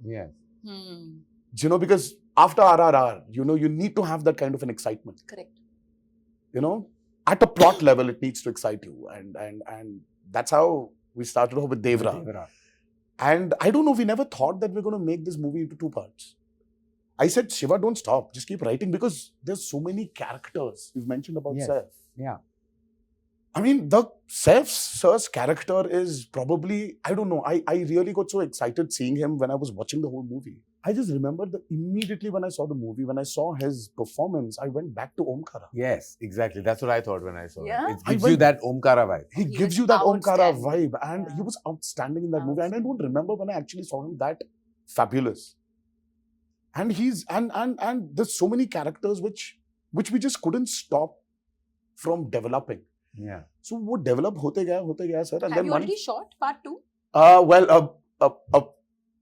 Yes. You know, because after RRR, you know, you need to have that kind of an excitement. Correct. You know, at a plot level, it needs to excite you. And that's how we started off with Devra. And I don't know, we never thought that we're going to make this movie into 2 parts. I said, Shiva, don't stop. Just keep writing because there's so many characters. You've mentioned about Yes. Saif. Yeah. I mean, the Saif Sir's character is probably, I don't know, I really got so excited seeing him when I was watching the whole movie. I just remember that immediately when I saw the movie, when I saw his performance, I went back to Omkara. Yes, exactly. That's what I thought when I saw Yeah? it. It gives you that Omkara vibe. He He gives is you that Omkara outstanding. vibe, and Yeah. he was outstanding in that movie. And I don't remember when I actually saw him that fabulous. And he's and there's so many characters which we just couldn't stop from developing. Yeah. So वो develop होते गया sir. And Have then you already shot part 2? well,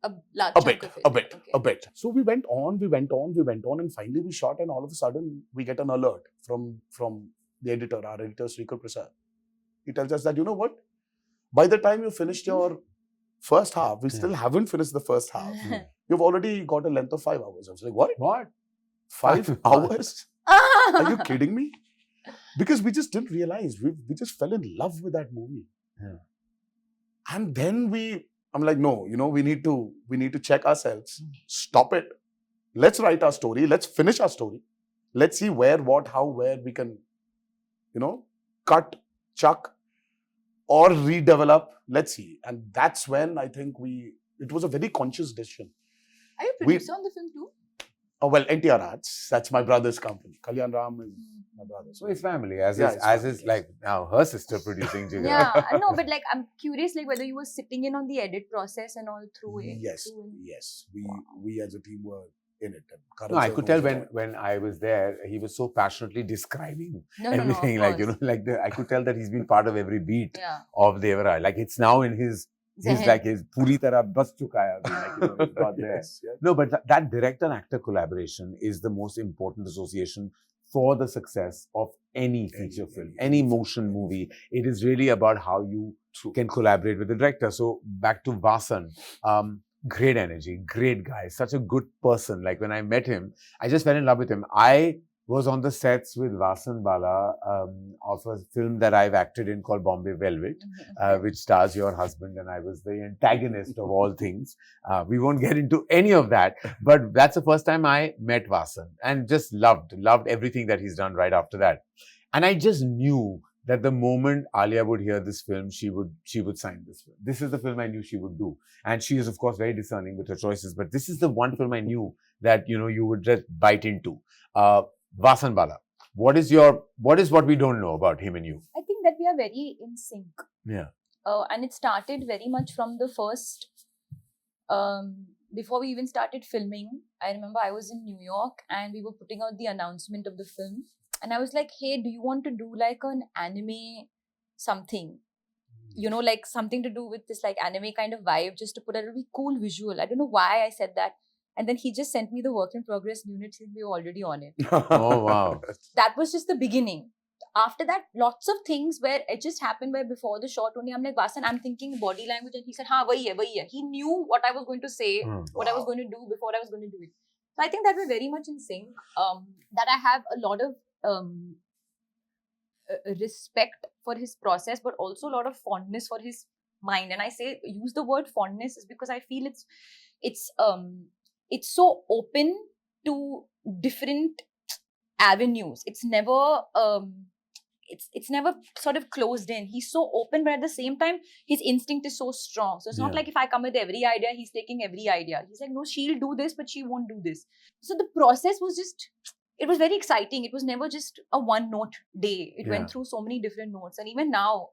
A large a chunk bit, of it. Okay. a bit. So we went on, and finally we shot, and all of a sudden we get an alert from the editor, our editor Srikar Prasad. He tells us that, you know what? By the time you finished your first half, we still haven't finished the first half. You've already got a length of 5 hours. I was like, what? What? 5 hours? Are you kidding me? Because we just didn't realize. We just fell in love with that movie. Yeah. And then I'm like, no, you know, we need to check ourselves. Stop it. Let's write our story. Let's finish our story. Let's see where, what, how, where we can, you know, cut, chuck, or redevelop. Let's see. And that's when I think it was a very conscious decision. Are you a producer on the film too? Oh, well, NTR Arts. That's my brother's company. Kalyan Ram is my brother. So it's family, as Yeah, is, it's as family, is yes. like now her sister producing Jigar. Yeah, I know, but like I'm curious, like whether you were sitting in on the edit process and all through it. Yes, through it. yes. We as a team were in it. And Karan No, I sir could knows tell about it. when I was there, he was so passionately describing No, everything. of Like, you course. know, like I could tell that he's been part of every beat Yeah. of Devara. Like it's now in his Zehen. like his puri tarah bas chuka hai abhi, like, you know, he's got there. Yes, yes. No, but that director and actor collaboration is the most important association for the success of any feature film, any motion movie. It is really about how you can collaborate with the director. So back to Vasan, great energy, great guy, such a good person. Like when I met him, I just fell in love with him. I was on the sets with Vasan Bala of a film that I've acted in called Bombay Velvet, which stars your husband, and I was the antagonist of all things. We won't get into any of that, but that's the first time I met Vasan and just loved everything that he's done right after that. And I just knew that the moment Alia would hear this film, she would sign this film. This is the film I knew she would do. And she is, of course, very discerning with her choices, but this is the one film I knew that, you know, you would just bite into. Vasan Bala, what is what we don't know about him and you? I think that we are very in sync. Yeah. And it started very much from the first, before we even started filming. I remember I was in New York and we were putting out the announcement of the film. And I was like, hey, do you want to do like an anime something? You know, like something to do with this like anime kind of vibe, just to put a really cool visual. I don't know why I said that. And then he just sent me the work in progress unit saying we were already on it. Oh, wow. That was just the beginning. After that, lots of things where it just happened where before the shot only, I'm like, Vasan, I'm thinking body language. And he said, haan, wahi hai. He knew what I was going to say, what I was going to do before I was going to do it. So I think that we're very much in sync. That I have a lot of respect for his process, but also a lot of fondness for his mind. And I say use the word fondness is because I feel it's so open to different avenues. It's never it's never sort of closed in. He's so open, but at the same time, his instinct is so strong. So it's not like if I come with every idea, he's taking every idea. He's like, no, she'll do this, but she won't do this. So the process was just, it was very exciting. It was never just a one-note day. It went through so many different notes. And even now,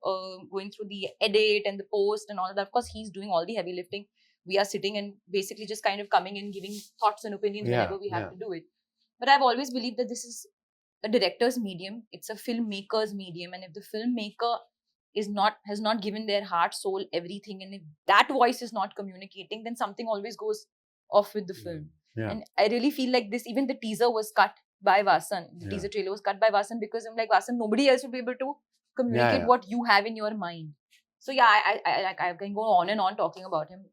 going through the edit and the post and all that, of course, he's doing all the heavy lifting. We are sitting and basically just kind of coming in, giving thoughts and opinions whenever we have to do it. But I've always believed that this is a director's medium. It's a filmmaker's medium. And if the filmmaker has not given their heart, soul, everything, and if that voice is not communicating, then something always goes off with the film. And I really feel like this, even the teaser was cut by Vasan. The teaser trailer was cut by Vasan because I'm like, Vasan, nobody else will be able to communicate what you have in your mind. So yeah, I can go on and on talking about him.